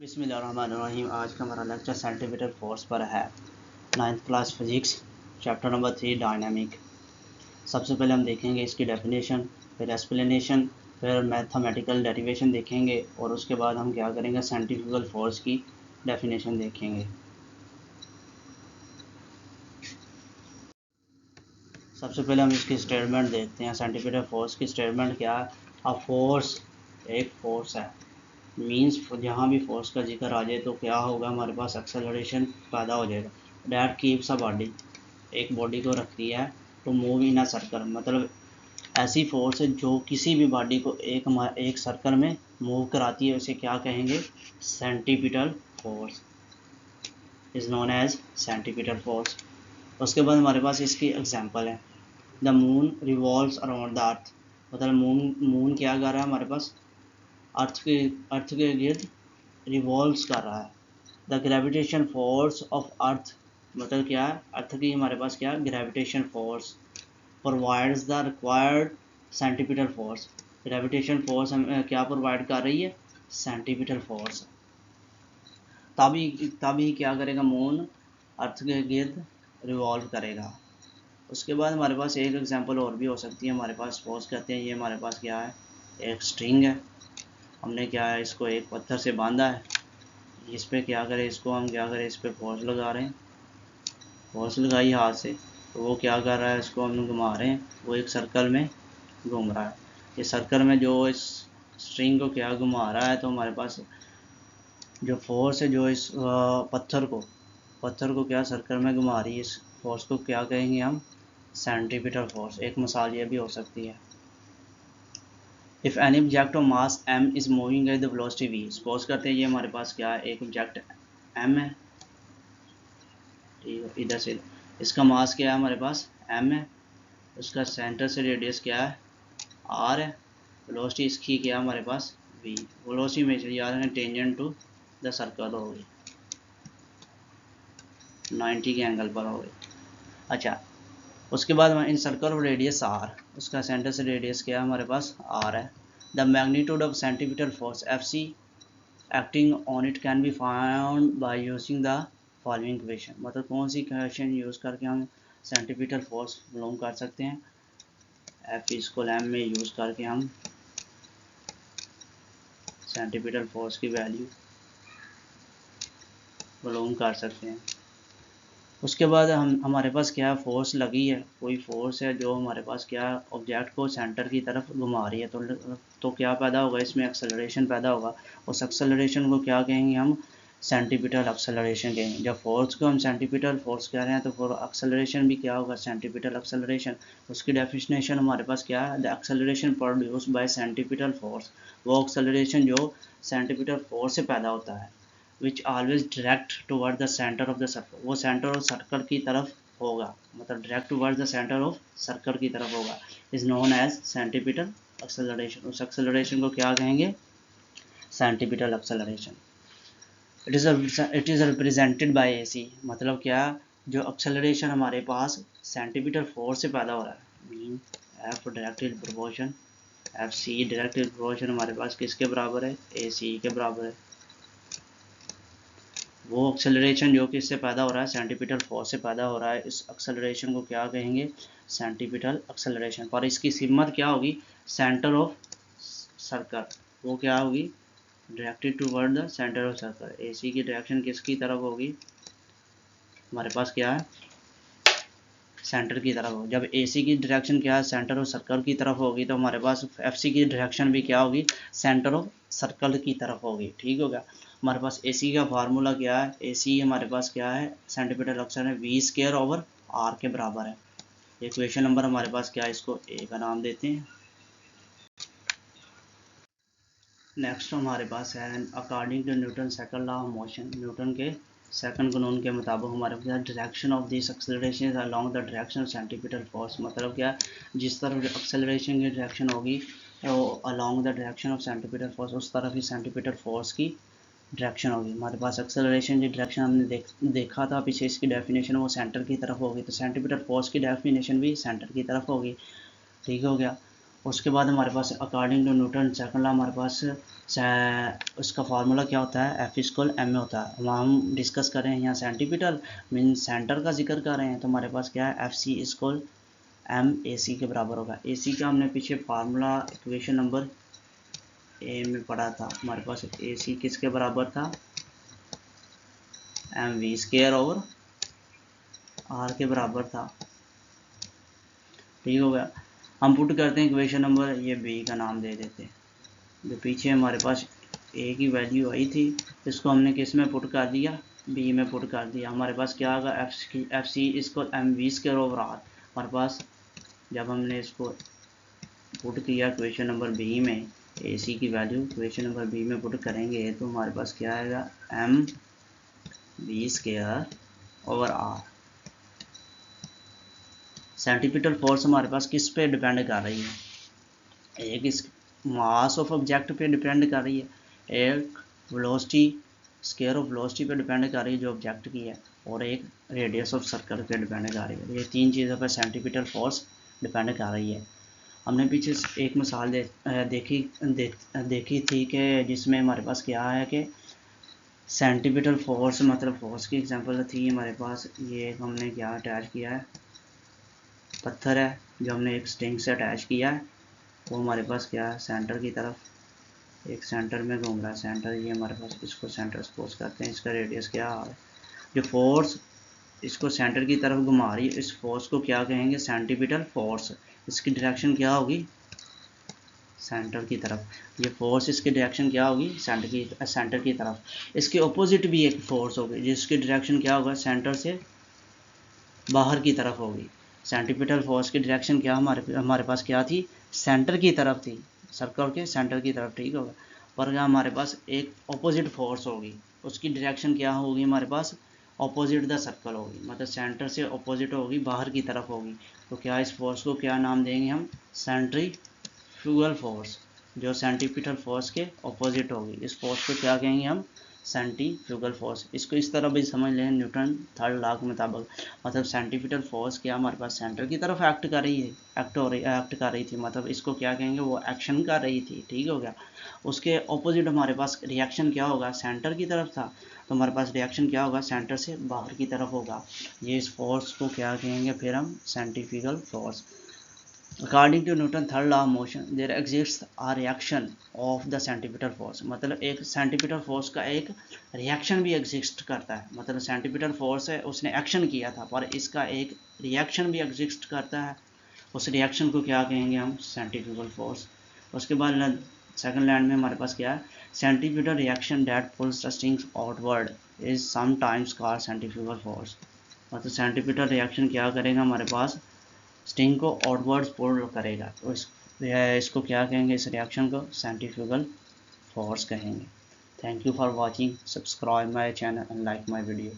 बिस्मिल्लाहिर्रहमानिर्रहीम। आज का हमारा लेक्चर सेंटीमीटर फोर्स पर है। 9th class physics, chapter number 3 dynamic. सबसे पहले हम देखेंगे इसकी डेफिनेशन, फिर एक्सप्लेनेशन, फिर मैथमेटिकल डेरिवेशन देखेंगे और उसके बाद हम क्या करेंगे, सेंट्रीफ्यूगल फोर्स की डेफिनेशन देखेंगे। सबसे पहले हम इसकी स्टेटमेंट देखते हैं। सेंटीमीटर फोर्स की स्टेटमेंट क्या है? अ फोर्स एक फोर्स है, मीन्स जहाँ भी फोर्स का जिक्र आ जाए तो क्या होगा, हमारे पास एक्सेलरेशन पैदा हो जाएगा। डैट कीप्स अ बॉडी, एक बॉडी को रखती है to move in a circle, मतलब ऐसी फोर्स है जो किसी भी बॉडी को एक सर्कल में मूव कराती है, उसे क्या कहेंगे, centripetal force is known as centripetal force. उसके बाद हमारे पास इसकी एग्जांपल है। The moon revolves around the earth, मतलब मून क्या कर रहा है, हमारे पास अर्थ के गिर्द रिवॉल्व्स कर रहा है। The gravitation force of earth, मतलब क्या है, अर्थ की हमारे पास क्या gravitation force provides the required centripetal force. Gravitation force हमें क्या प्रोवाइड कर रही है, सेंटीपिटल फोर्स। तभी क्या करेगा, मून अर्थ के गिर्द रिवॉल्व करेगा। उसके बाद हमारे पास एक एग्जांपल और भी हो सकती है। हमारे पास सपोज कहते हैं ये हमारे पास क्या है, एक स्ट्रिंग है। हमने क्या है, इसको एक पत्थर से बांधा है। इस पर क्या करें, इसको हम क्या करें, इस पर फोर्स लगा रहे हैं, फोर्स लगाई हाथ से, तो वो क्या कर रहा है, इसको हम घुमा रहे हैं, वो एक सर्कल में घूम रहा है। ये सर्कल में जो इस स्ट्रिंग को क्या घुमा रहा है, तो हमारे पास जो फोर्स है जो इस पत्थर को क्या सर्कल में घुमा रही है, इस फोर्स को क्या कहेंगे हम, सेंटीपिटल फोर्स। एक मिसाल ये भी हो सकती है। If any object of mass m is moving at the velocity v, suppose करते हैं ये हमारे पास क्या है, एक ऑब्जेक्ट m है, ठीक है, इधर से इसका मास क्या है, हमारे पास m है, उसका सेंटर से रेडियस क्या है, r है, वेलोसिटी इसकी क्या है, हमारे पास v। वेलोसिटी में याद है टेंजेंट टू द सर्कल होगी, 90 के एंगल पर होगी। अच्छा, उसके बाद इन सर्कल ऑफ रेडियस r, उसका सेंटर से रेडियस क्या है, हमारे पास r है। The magnitude of centimetre force fc acting on it can be found by using the following equation, मतलब कौन सी इक्वेशन यूज़ करके हम सेंटीमीटर फोर्स मालूम कर सकते हैं। एफ इसको एम में यूज़ करके हम सेंटीमीटर फोर्स की वैल्यू मालूम कर सकते हैं। उसके बाद हमारे पास क्या फोर्स लगी है, कोई फोर्स है जो हमारे पास क्या ऑब्जेक्ट को सेंटर की तरफ घुमा रही है, तो क्या पैदा होगा, इसमें एक्सेलरेशन पैदा होगा। उस एक्सेलरेशन को क्या कहेंगे हम, सेंटीपिटल एक्सेलरेशन कहेंगे। जब फोर्स को हम सेंटीपिटल फोर्स कह रहे हैं तो फिर एक्सेलरेशन भी क्या होगा, सेंटीपिटल एक्सेलरेशन। उसकी डेफिनेशन हमारे पास क्या है, the acceleration produce by centripetal force, वो एक्सेलरेशन जो सेंटीपिटल फोर्स से पैदा होता है, which always direct toward the centre of the circle, वो सेंटर ऑफ सर्कल की तरफ होगा, मतलब direct toward the centre of circle की तरफ होगा, is known as centripetal acceleration. उस एक्सेलरेशन को क्या कहेंगे, centripetal acceleration. It is represented by AC, मतलब क्या, जो एक्सेलरेशन हमारे पास सेंटीमीटर फोर्स से पैदा हो रहा है, mean F direct proportion, F C direct proportion हमारे पास किसके बराबर है, AC के बराबर है। वो एक्सेलरेशन जो कि इससे पैदा हो रहा है, सेंटीपिटल फोर्स से पैदा हो रहा है, इस एक्सेलरेशन को क्या कहेंगे, सेंटीपिटल एक्सेलरेशन। पर इसकी सिमत क्या होगी, सेंटर ऑफ सर्कल, वो क्या होगी, directed toward the centre of circle. AC की डायरेक्शन किसकी तरफ होगी, हमारे पास क्या है, सेंटर की तरफ होगी। जब AC की डायरेक्शन क्या है, सेंटर ऑफ सर्कल की तरफ होगी, तो हमारे पास FC की डायरेक्शन भी क्या होगी, सेंटर ऑफ सर्कल की तरफ होगी। ठीक हो गया। हमारे पास AC का फार्मूला क्या है, AC हमारे पास क्या है, सेंटीमीटर एक्शन है, v²/r के बराबर है। इक्वेशन नंबर हमारे पास क्या है, इसको A का नाम देते हैं। नेक्स्ट हमारे पास है, according to Newton second law of motion, Newton के सेकंड कानून के मुताबिक हमारे पास direction of this acceleration is along the direction of centripetal force, मतलब क्या, जिस तरफ एक्सेलरेशन की डायरेक्शन होगी वो along the direction of centripetal force, उस तरफ ही सेंटीपिटल फोर्स की डायरेक्शन होगी। हमारे पास एक्सेलरेशन की डायरेक्शन हमने देखा था पीछे, इसकी डेफिनेशन वो सेंटर की तरफ होगी, तो सेंटीपिटल फोर्स की डेफिनेशन भी सेंटर की तरफ होगी। ठीक हो गया। उसके बाद हमारे पास according to Newton second law हमारे पास उसका फार्मूला क्या होता है, एफ इक्वल एम में होता है। हम डिस्कस कर रहे हैं यहाँ सेंटीपिटल मीन सेंटर का जिक्र कर रहे हैं, तो हमारे पास क्या है, F C equal M A C के बराबर होगा। ए सी का हमने पीछे फार्मूला इक्वेशन नंबर ए में पढ़ा था, हमारे पास ए सी किसके बराबर था, M V square over R के बराबर था। ठीक हो गया। हम पुट करते हैं इक्वेशन नंबर, ये बी का नाम दे देते हैं। जो पीछे हमारे पास ए की वैल्यू आई थी, इसको हमने किस में पुट कर दिया, बी में पुट कर दिया। हमारे पास क्या आएगा, एफ सी इसको M V square over R. हमारे पास जब हमने इसको पुट किया इक्वेशन नंबर बी में, ए सी की वैल्यू इक्वेशन नंबर बी में पुट करेंगे तो हमारे पास क्या आएगा, M V square over R. Centripetal force हमारे पास किस पे डिपेंड कर रही है, एक इस मास ऑफ ऑब्जेक्ट पे डिपेंड कर रही है, एक वेलोसिटी स्केयर ऑफ वेलोसिटी पे डिपेंड कर रही है जो ऑब्जेक्ट की है, और एक रेडियस ऑफ सर्कल पे डिपेंड कर रही है। ये तीन चीज़ों पर सेंटीपिटल फोर्स डिपेंड कर रही है। हमने पीछे एक मिसाल देखी थी कि जिसमें हमारे पास क्या है कि सेंटीपिटल फोर्स मतलब फोर्स की एग्जांपल थी हमारे पास, ये हमने क्या अटैच किया है, पत्थर है जो हमने एक स्ट्रिंग से अटैच किया है, वो हमारे पास क्या है, सेंटर की तरफ एक सेंटर में घूम रहा है, सेंटर ये हमारे पास, इसको सेंटर सपोज करते हैं, इसका रेडियस क्या है, जो फोर्स इसको सेंटर की तरफ घुमा रही है, इस फोर्स को क्या कहेंगे, सेंटीपिटल फोर्स। इसकी डायरेक्शन क्या होगी, सेंटर की तरफ। ये फोर्स इसकी डायरेक्शन क्या होगी, सेंटर की तरफ। इसके ऑपोजिट भी एक फोर्स होगी जिसकी डायरेक्शन क्या होगा, सेंटर से बाहर की तरफ होगी। सेंटीपिटल फोर्स की डायरेक्शन क्या हमारे पास क्या थी, सेंटर की तरफ थी, सर्कल के सेंटर की तरफ। ठीक होगा। पर हमारे पास एक ऑपोजिट फोर्स होगी, उसकी डायरेक्शन क्या होगी हमारे पास, ऑपोजिट द सर्कल होगी, मतलब सेंटर से ऑपोजिट होगी, बाहर की तरफ होगी। तो क्या इस फोर्स को क्या नाम देंगे हम, सेंट्रीफ्यूगल फोर्स, जो सेंटीपिटल फोर्स के ऑपोजिट होगी। इस फोर्स को क्या कहेंगे हम, सेंटीफ्यूगल फोर्स। इसको इस तरह भी समझ लें, न्यूटन थर्ड लॉ के मुताबिक, मतलब सेंटीपिटल फोर्स क्या हमारे पास सेंटर की तरफ एक्ट कर रही है, एक्ट कर रही थी, मतलब इसको क्या कहेंगे, वो एक्शन कर रही थी। ठीक हो गया। उसके ऑपोजिट हमारे पास रिएक्शन क्या होगा, सेंटर की तरफ था, तो हमारे पास रिएक्शन क्या होगा, सेंटर से बाहर की तरफ होगा। ये इस फोर्स को क्या कहेंगे फिर हम, centrifugal force. According to Newton third law of motion there exists a reaction of the centripetal force, मतलब एक सेंटीपिटल फोर्स का एक रिएक्शन भी एग्जिस्ट करता है। मतलब सेंटीपिटल फोर्स है, उसने एक्शन किया था, पर इसका एक रिएक्शन भी एग्जिस्ट करता है। उस रिएक्शन को क्या कहेंगे हम, सेंट्रीफ्यूगल फोर्स। उसके बाद सेकंड लाइन में हमारे पास क्या है, centrifugal reaction that pulls the strings outward is sometimes called centrifugal force. मतलब सेंट्रीफ्यूगल रिएक्शन क्या करेगा, हमारे पास स्ट्रिंग को आउटवर्ड्स पुल करेगा, तो इसको क्या कहेंगे, इस रिएक्शन को सेंट्रीफ्यूगल फोर्स कहेंगे। Thank you for watching, subscribe my channel and like my video.